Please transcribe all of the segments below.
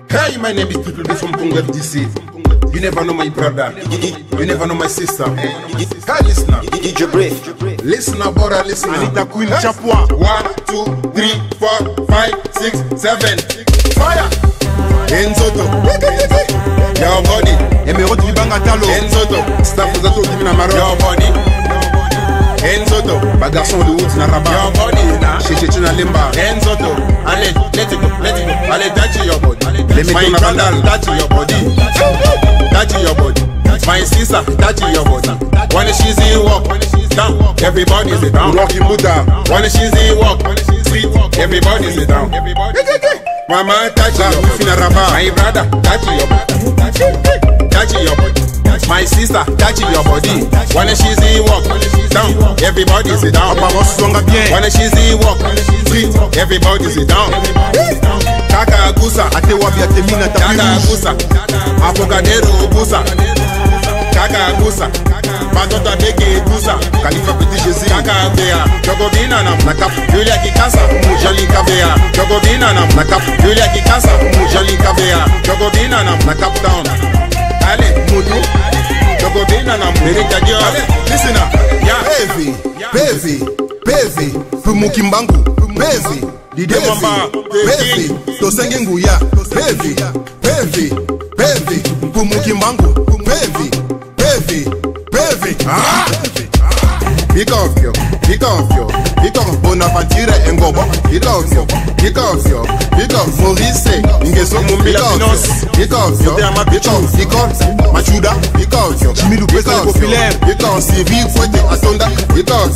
Hey, my name is People B from Congo DC. You never know my brother. You never know my sister. Hey, listener. Listener, brother, listener. Anita Queen Chapwa. 1, 2, 3, 4, 5, 6, 7. Fire! Enzoto. Your body. Emerald Libanga Talo. Enzoto. Staff vous a tout dit na maro. Your body. Enzoto. Ba garçon de Woods na Rabat. Your body. Chez na Limba. Enzoto. Allez, let it go. Allez, touch your body. My brother, touch your body. Touch your body. My sister, touch your body. When she's in walk, down, everybody's down. Rocky Buddha. When she's in walk, street, everybody's down. Mama, touch your body. My brother, touch your body. Touch your body. My sister, touch your body. When she's in walk, down, everybody's down. When she's in walk, street, everybody's down. Kaka Gusa, Atewabi Atemina Kaka Gusa, Afokadero Gusa, Kaka Gusa, Batota Beke Gusa, Khalifa Petit Jésus, Kaka Bea, Jogobina Nam, Nakap, Julia Kikasa, Mujali Kabea, Jogobina Nam, Nakap, Julia Kikasa, Mujali Kabea, Jogobina Nam, Nakap Town. Allez, Mutu, Jogobina Nam, Merika Dio, allez, listen up, yeah, Pevi, Pumukimbangu, Pevi, Dide Mamba, Pevi, Tosenge Nguya, Pevi, Pumukimbangu, Pevi, Pick off, Bonaventure Ngobo, pick off, Maurice, Ingeso Mumbila, pick off, Machuda, pick off, Jimmy Lupesa Populaire, pick off, Civic Fote Atonda, pick off,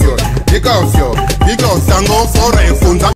Tango Fora and Fonda.